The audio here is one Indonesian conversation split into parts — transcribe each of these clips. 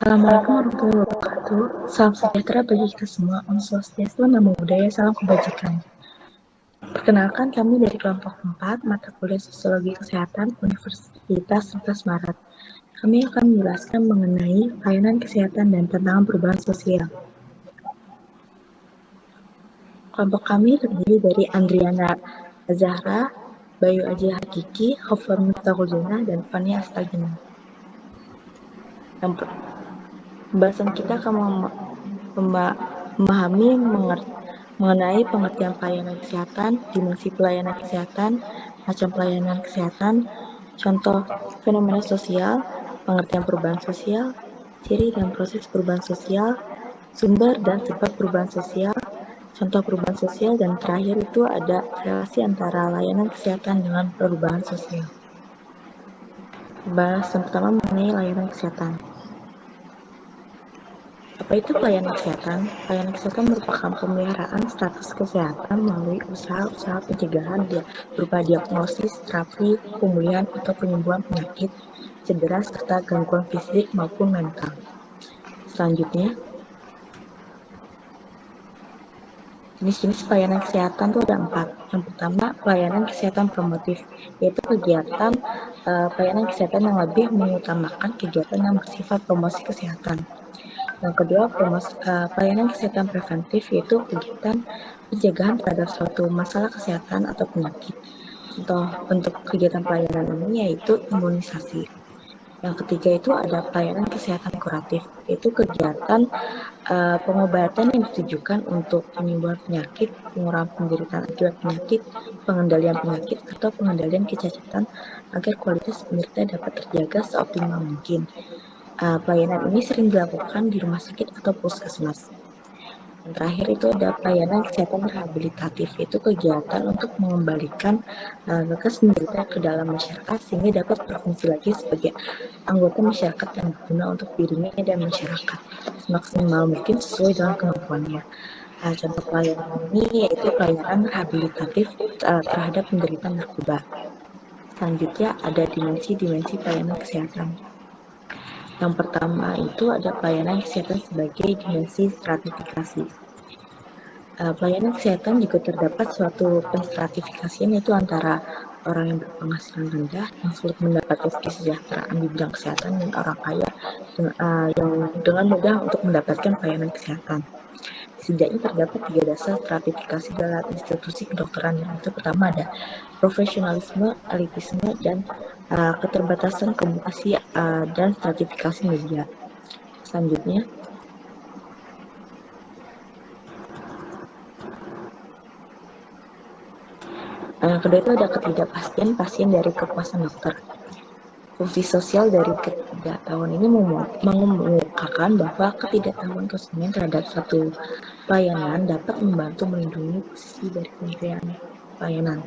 Assalamualaikum warahmatullahi wabarakatuh. Salam sejahtera bagi kita semua. Om Swastiastu, Namo Buddhaya, salam kebajikan. Perkenalkan, kami dari kelompok 4, mata kuliah Sosiologi Kesehatan Universitas 11 Maret. Kami akan menjelaskan mengenai pelayanan kesehatan dan tantangan perubahan sosial. Kelompok kami terdiri dari Andriana Zahra, Bayu Aji Hakiki, Khofar Miftahul Jannah, dan Fania Astagina. Pembahasan kita akan memahami mengenai pengertian pelayanan kesehatan, dimensi pelayanan kesehatan, macam pelayanan kesehatan, contoh fenomena sosial, pengertian perubahan sosial, ciri dan proses perubahan sosial, sumber dan sebab perubahan sosial, contoh perubahan sosial, dan terakhir itu ada relasi antara layanan kesehatan dengan perubahan sosial. Pembahasan pertama mengenai layanan kesehatan. Apa itu pelayanan kesehatan? Pelayanan kesehatan merupakan pemeliharaan status kesehatan melalui usaha-usaha pencegahan berupa diagnosis, terapi, pemulihan atau penyembuhan penyakit, cedera, serta gangguan fisik maupun mental. Selanjutnya, jenis-jenis pelayanan kesehatan itu ada 4. Yang pertama, pelayanan kesehatan promotif, yaitu kegiatan pelayanan kesehatan yang lebih mengutamakan kegiatan yang bersifat promosi kesehatan. Yang kedua, pelayanan kesehatan preventif, yaitu kegiatan pencegahan terhadap suatu masalah kesehatan atau penyakit. Contoh untuk kegiatan pelayanan ini yaitu imunisasi. Yang ketiga itu ada pelayanan kesehatan kuratif, yaitu kegiatan pengobatan yang ditujukan untuk penyembuhan penyakit, pengurangan penderitaan akibat penyakit, pengendalian penyakit, atau pengendalian kecacatan agar kualitas penderita dapat terjaga seoptimal mungkin. Pelayanan ini sering dilakukan di rumah sakit atau puskesmas. Yang terakhir itu ada pelayanan kesehatan rehabilitatif, yaitu kegiatan untuk mengembalikan lekas penderita ke dalam masyarakat sehingga dapat berfungsi lagi sebagai anggota masyarakat yang berguna untuk dirinya dan masyarakat semaksimal mungkin sesuai dengan kemampuannya. Contoh pelayanan ini yaitu pelayanan rehabilitatif terhadap penderita narkoba. Selanjutnya ada dimensi-dimensi pelayanan kesehatan. Yang pertama itu ada pelayanan kesehatan sebagai dimensi stratifikasi. Pelayanan kesehatan juga terdapat suatu penstratifikasian, yaitu antara orang yang berpenghasilan rendah yang sulit mendapat kesejahteraan di bidang kesehatan dan orang kaya yang dengan mudah untuk mendapatkan pelayanan kesehatan. Setidaknya terdapat 3 dasar stratifikasi dalam institusi kedokteran, yaitu pertama ada profesionalisme, elitisme, dan keterbatasan komunikasi dan stratifikasi media. Selanjutnya, yang kedua itu ada ketidakpastian pasien dari kepuasan dokter. Fungsi sosial dari ketidaktahuan ini mengemukakan bahwa ketidaktahuan konsumen terhadap suatu pelayanan dapat membantu melindungi posisi dari pemberian pelayanan.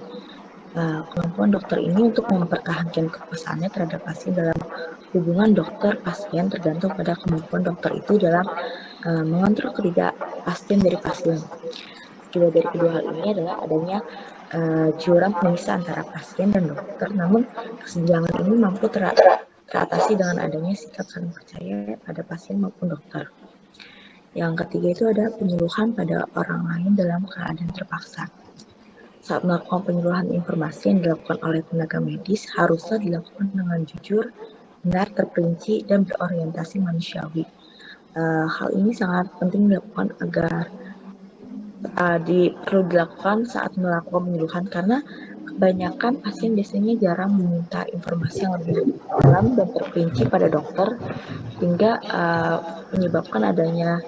Kemampuan dokter ini untuk mempertahankan kekuasaannya terhadap pasien dalam hubungan dokter-pasien tergantung pada kemampuan dokter itu dalam mengontrol ketidakpastian dari pasien. Akibat dari kedua hal ini adalah adanya jurang pemisah antara pasien dan dokter, namun kesenjangan ini mampu teratasi dengan adanya sikap saling percaya pada pasien maupun dokter. Yang ketiga itu ada penyuluhan pada orang lain dalam keadaan terpaksa. Saat melakukan penyuluhan informasi yang dilakukan oleh tenaga medis harusnya dilakukan dengan jujur, benar, terperinci, dan berorientasi manusiawi. Hal ini sangat penting dilakukan agar perlu dilakukan saat melakukan penyuluhan, karena kebanyakan pasien biasanya jarang meminta informasi yang lebih dalam dan terperinci pada dokter, hingga menyebabkan adanya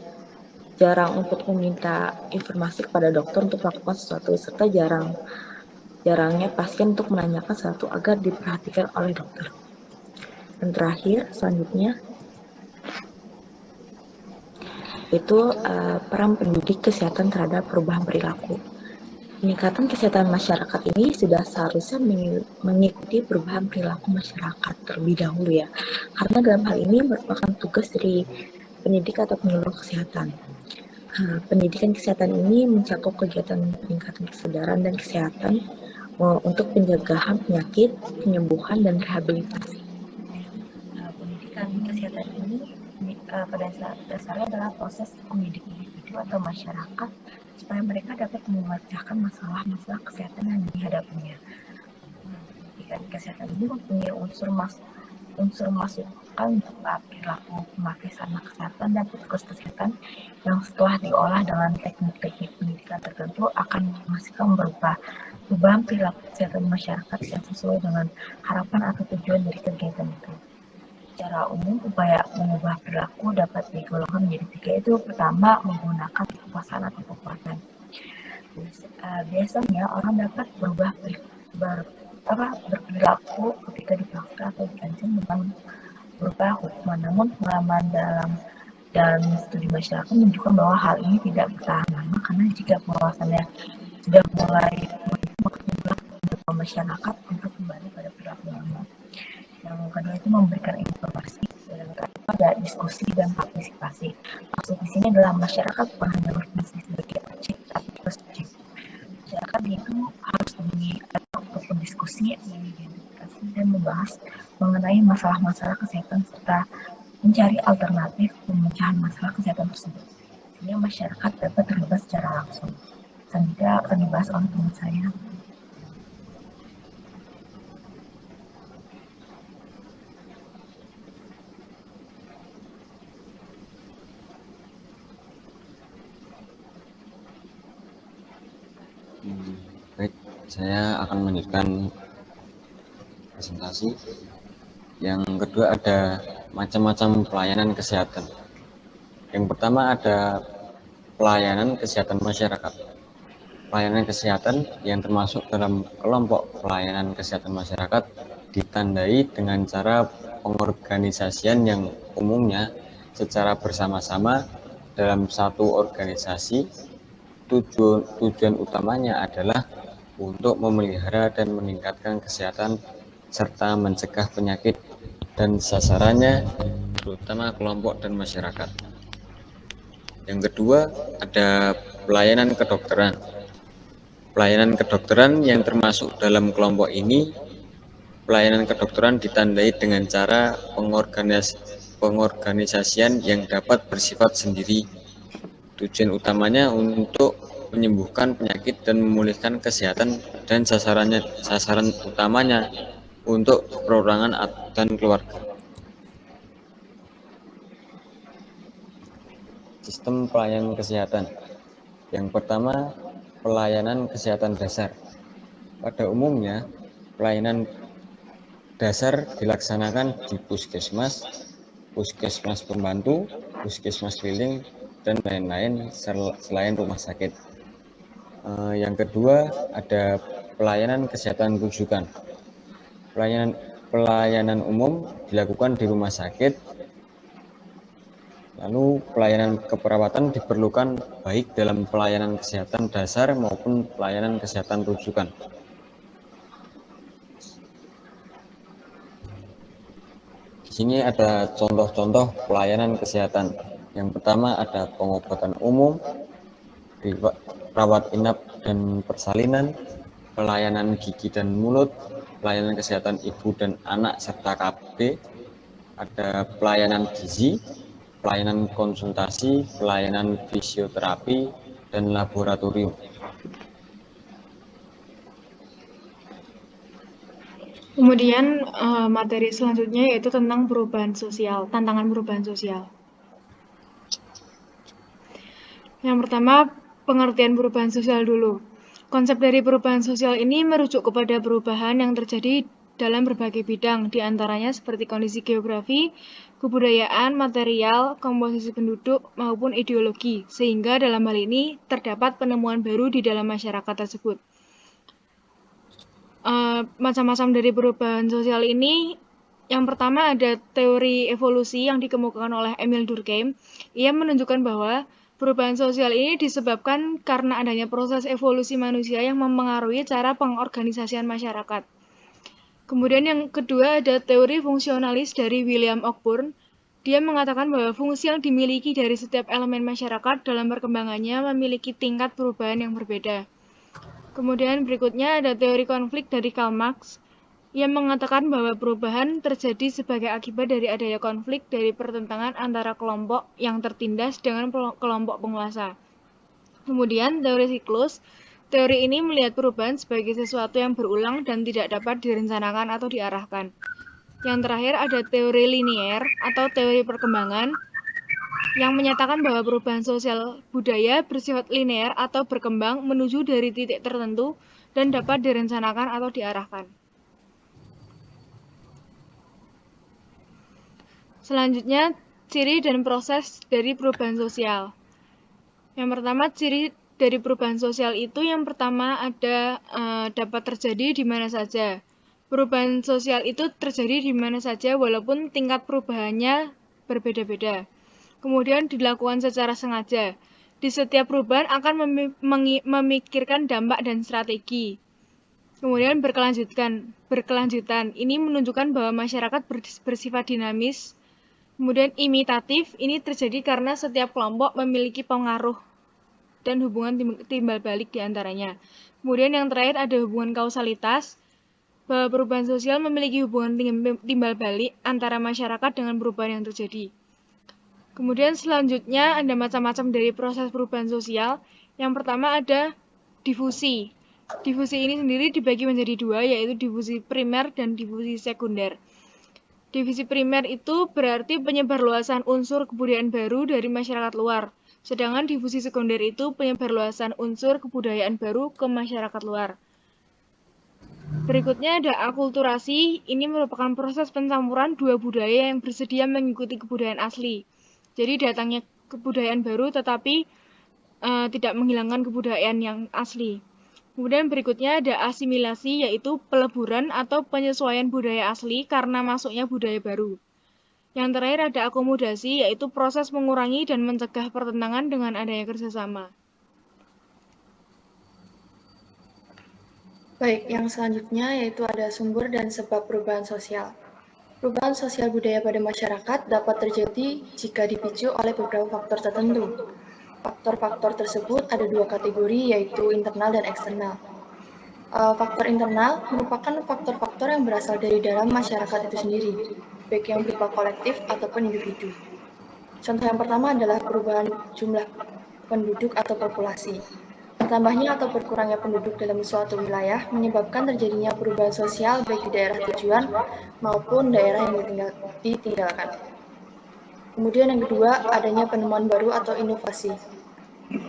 jarang untuk meminta informasi kepada dokter untuk melakukan sesuatu, serta jarangnya pasien untuk menanyakan sesuatu agar diperhatikan oleh dokter. Dan terakhir, selanjutnya itu peran pendidik kesehatan terhadap perubahan perilaku. Peningkatan kesehatan masyarakat ini sudah seharusnya mengikuti perubahan perilaku masyarakat terlebih dahulu ya, karena dalam hal ini merupakan tugas dari pendidik atau penyuluh kesehatan. Pendidikan kesehatan ini mencakup kegiatan peningkatan kesadaran dan kesehatan untuk pencegahan penyakit, penyembuhan, dan rehabilitasi. Pendidikan kesehatan ini pada dasarnya adalah proses mendidik individu atau masyarakat supaya mereka dapat memecahkan masalah-masalah kesehatan yang dihadapinya. Pendidikan kesehatan ini mempunyai unsur masukan berupa perilaku memakai sarana kesehatan dan etika kesehatan yang setelah diolah dengan teknik-teknik pendidikan tertentu akan menghasilkan berupa perubahan perilaku kesehatan masyarakat yang sesuai dengan harapan atau tujuan dari kegiatan itu. Secara umum, upaya mengubah perilaku dapat digolongkan menjadi tiga, itu pertama menggunakan kepuasan atau kekuatan. Biasanya orang dapat berperilaku ketika dipaksa atau diancam dengan berupa hukuman. Namun pengalaman dalam studi masyarakat menunjukkan bahwa hal ini tidak bertahan lama karena jika pengawasannya sudah mulai maka masyarakat untuk kembali pada perilaku lama. Yang kedua itu memberikan informasi pada diskusi dan partisipasi. Maksud di sini adalah masyarakat bukan hanya berfungsi sebagai objek tapi juga subjek. Masyarakat itu harus untuk berdiskusi, mengidentifikasi dan membahas mengenai masalah-masalah kesehatan serta mencari alternatif pemecahan masalah kesehatan tersebut. Sehingga masyarakat dapat terlibat secara langsung. Selanjutnya akan dibahas oleh teman saya. Baik, saya akan melanjutkan presentasi. Yang kedua ada macam-macam pelayanan kesehatan. Yang pertama ada pelayanan kesehatan masyarakat. Pelayanan kesehatan yang termasuk dalam kelompok pelayanan kesehatan masyarakat ditandai dengan cara pengorganisasian yang umumnya secara bersama-sama dalam satu organisasi. Tujuan utamanya adalah untuk memelihara dan meningkatkan kesehatan serta mencegah penyakit, dan sasarannya terutama kelompok dan masyarakat. Yang kedua ada pelayanan kedokteran. Pelayanan kedokteran yang termasuk dalam kelompok ini, pelayanan kedokteran ditandai dengan cara pengorganisasian yang dapat bersifat sendiri. Tujuan utamanya untuk menyembuhkan penyakit dan memulihkan kesehatan, dan sasaran utamanya untuk perorangan dan keluarga. Sistem pelayanan kesehatan. Yang pertama, pelayanan kesehatan dasar. Pada umumnya, pelayanan dasar dilaksanakan di puskesmas, puskesmas pembantu, puskesmas keliling, dan lain-lain selain rumah sakit. Yang kedua ada pelayanan kesehatan rujukan. Pelayanan umum dilakukan di rumah sakit. Lalu pelayanan keperawatan diperlukan baik dalam pelayanan kesehatan dasar maupun pelayanan kesehatan rujukan. Di sini ada contoh-contoh pelayanan kesehatan. Yang pertama ada pengobatan umum, rawat inap dan persalinan, pelayanan gigi dan mulut, pelayanan kesehatan ibu dan anak serta KB, ada pelayanan gizi, pelayanan konsultasi, pelayanan fisioterapi, dan laboratorium. Kemudian materi selanjutnya yaitu tentang perubahan sosial, tantangan perubahan sosial. Yang pertama, pengertian perubahan sosial dulu. Konsep dari perubahan sosial ini merujuk kepada perubahan yang terjadi dalam berbagai bidang, diantaranya seperti kondisi geografi, kebudayaan, material, komposisi penduduk, maupun ideologi, sehingga dalam hal ini terdapat penemuan baru di dalam masyarakat tersebut. Macam-macam dari perubahan sosial ini, yang pertama ada teori evolusi yang dikemukakan oleh Emil Durkheim. Ia menunjukkan bahwa perubahan sosial ini disebabkan karena adanya proses evolusi manusia yang mempengaruhi cara pengorganisasian masyarakat. Kemudian yang kedua ada teori fungsionalis dari William Cockburn. Dia mengatakan bahwa fungsi yang dimiliki dari setiap elemen masyarakat dalam perkembangannya memiliki tingkat perubahan yang berbeda. Kemudian berikutnya ada teori konflik dari Karl Marx. Ia mengatakan bahwa perubahan terjadi sebagai akibat dari adanya konflik dari pertentangan antara kelompok yang tertindas dengan kelompok penguasa. Kemudian, teori siklus. Teori ini melihat perubahan sebagai sesuatu yang berulang dan tidak dapat direncanakan atau diarahkan. Yang terakhir ada teori linier atau teori perkembangan yang menyatakan bahwa perubahan sosial budaya bersifat linear atau berkembang menuju dari titik tertentu dan dapat direncanakan atau diarahkan. Selanjutnya, ciri dan proses dari perubahan sosial. Yang pertama, ciri dari perubahan sosial itu yang pertama ada dapat terjadi di mana saja. Perubahan sosial itu terjadi di mana saja walaupun tingkat perubahannya berbeda-beda. Kemudian dilakukan secara sengaja. Di setiap perubahan akan memikirkan dampak dan strategi. Kemudian berkelanjutan. Ini menunjukkan bahwa masyarakat bersifat dinamis. Kemudian imitatif, ini terjadi karena setiap kelompok memiliki pengaruh dan hubungan timbal balik di antaranya. Kemudian yang terakhir ada hubungan kausalitas, bahwa perubahan sosial memiliki hubungan timbal balik antara masyarakat dengan perubahan yang terjadi. Kemudian selanjutnya ada macam-macam dari proses perubahan sosial. Yang pertama ada difusi. Difusi ini sendiri dibagi menjadi dua, yaitu difusi primer dan difusi sekunder. Divisi primer itu berarti penyebarluasan unsur kebudayaan baru dari masyarakat luar. Sedangkan difusi sekunder itu penyebarluasan unsur kebudayaan baru ke masyarakat luar. Berikutnya ada akulturasi. Ini merupakan proses pencampuran dua budaya yang bersedia mengikuti kebudayaan asli. Jadi datangnya kebudayaan baru tetapi tidak menghilangkan kebudayaan yang asli. Kemudian berikutnya ada asimilasi, yaitu peleburan atau penyesuaian budaya asli karena masuknya budaya baru. Yang terakhir ada akomodasi, yaitu proses mengurangi dan mencegah pertentangan dengan adanya kerjasama. Baik, yang selanjutnya yaitu ada sumber dan sebab perubahan sosial. Perubahan sosial budaya pada masyarakat dapat terjadi jika dipicu oleh beberapa faktor tertentu. Faktor-faktor tersebut ada dua kategori, yaitu internal dan eksternal. Faktor internal merupakan faktor-faktor yang berasal dari dalam masyarakat itu sendiri, baik yang berupa kolektif ataupun individu. Contoh yang pertama adalah perubahan jumlah penduduk atau populasi. Bertambahnya atau berkurangnya penduduk dalam suatu wilayah menyebabkan terjadinya perubahan sosial baik di daerah tujuan maupun daerah yang ditinggalkan. Kemudian yang kedua, adanya penemuan baru atau inovasi,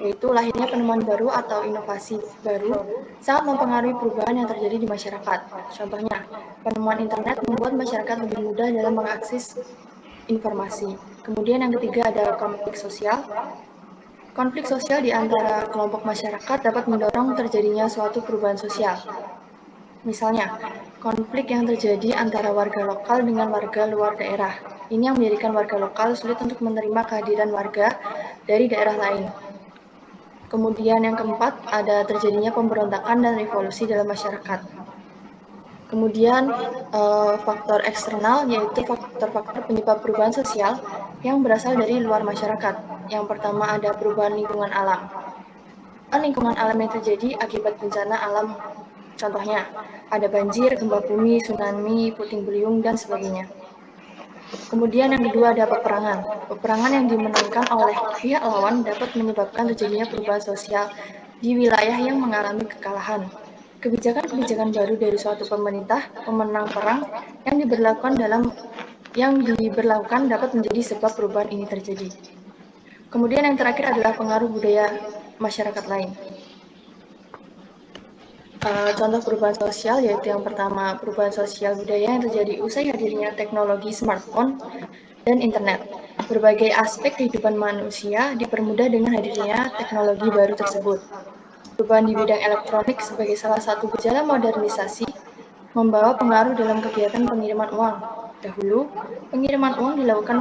yaitu lahirnya penemuan baru atau inovasi baru sangat mempengaruhi perubahan yang terjadi di masyarakat. Contohnya, penemuan internet membuat masyarakat lebih mudah dalam mengakses informasi. Kemudian yang ketiga ada konflik sosial. Konflik sosial di antara kelompok masyarakat dapat mendorong terjadinya suatu perubahan sosial. Misalnya, konflik yang terjadi antara warga lokal dengan warga luar daerah. Ini yang menjadikan warga lokal sulit untuk menerima kehadiran warga dari daerah lain. Kemudian yang keempat, ada terjadinya pemberontakan dan revolusi dalam masyarakat. Kemudian faktor eksternal, yaitu faktor-faktor penyebab perubahan sosial yang berasal dari luar masyarakat. Yang pertama ada perubahan lingkungan alam. Lingkungan alam yang terjadi akibat bencana alam, contohnya ada banjir, gempa bumi, tsunami, puting beliung, dan sebagainya. Kemudian yang kedua ada peperangan. Peperangan yang dimenangkan oleh pihak lawan dapat menyebabkan terjadinya perubahan sosial di wilayah yang mengalami kekalahan. Kebijakan-kebijakan baru dari suatu pemerintah pemenang perang yang diberlakukan dapat menjadi sebab perubahan ini terjadi. Kemudian yang terakhir adalah pengaruh budaya masyarakat lain. Contoh perubahan sosial yaitu yang pertama, perubahan sosial budaya yang terjadi usai hadirnya teknologi smartphone dan internet. Berbagai aspek kehidupan manusia dipermudah dengan hadirnya teknologi baru tersebut. Perubahan di bidang elektronik sebagai salah satu gejala modernisasi membawa pengaruh dalam kegiatan pengiriman uang. Dahulu, pengiriman uang dilakukan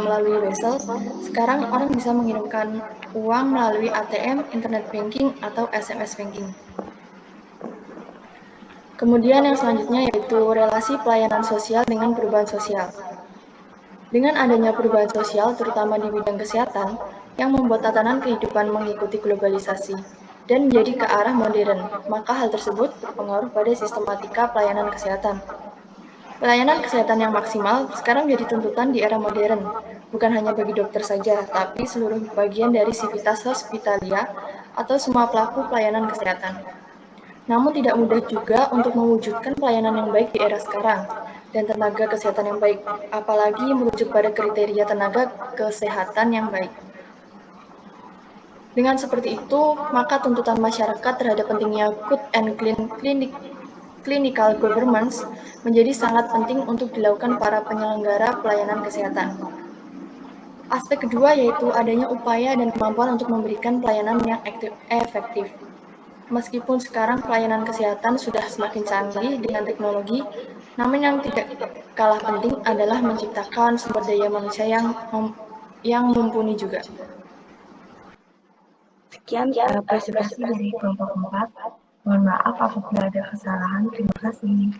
melalui wesel. Sekarang orang bisa mengirimkan uang melalui ATM, internet banking, atau SMS banking. Kemudian yang selanjutnya yaitu relasi pelayanan sosial dengan perubahan sosial. Dengan adanya perubahan sosial, terutama di bidang kesehatan, yang membuat tatanan kehidupan mengikuti globalisasi dan menjadi ke arah modern, maka hal tersebut berpengaruh pada sistematika pelayanan kesehatan. Pelayanan kesehatan yang maksimal sekarang menjadi tuntutan di era modern, bukan hanya bagi dokter saja, tapi seluruh bagian dari sivitas hospitalia atau semua pelaku pelayanan kesehatan. Namun tidak mudah juga untuk mewujudkan pelayanan yang baik di era sekarang dan tenaga kesehatan yang baik, apalagi merujuk pada kriteria tenaga kesehatan yang baik. Dengan seperti itu, maka tuntutan masyarakat terhadap pentingnya good and clinical governance menjadi sangat penting untuk dilakukan para penyelenggara pelayanan kesehatan. Aspek kedua yaitu adanya upaya dan kemampuan untuk memberikan pelayanan yang efektif. Meskipun sekarang pelayanan kesehatan sudah semakin canggih dengan teknologi, namun yang tidak kalah penting adalah menciptakan sumber daya manusia yang mumpuni juga. Sekian presentasi dari kelompok 4. Mohon maaf apabila ada kesalahan. Terima kasih.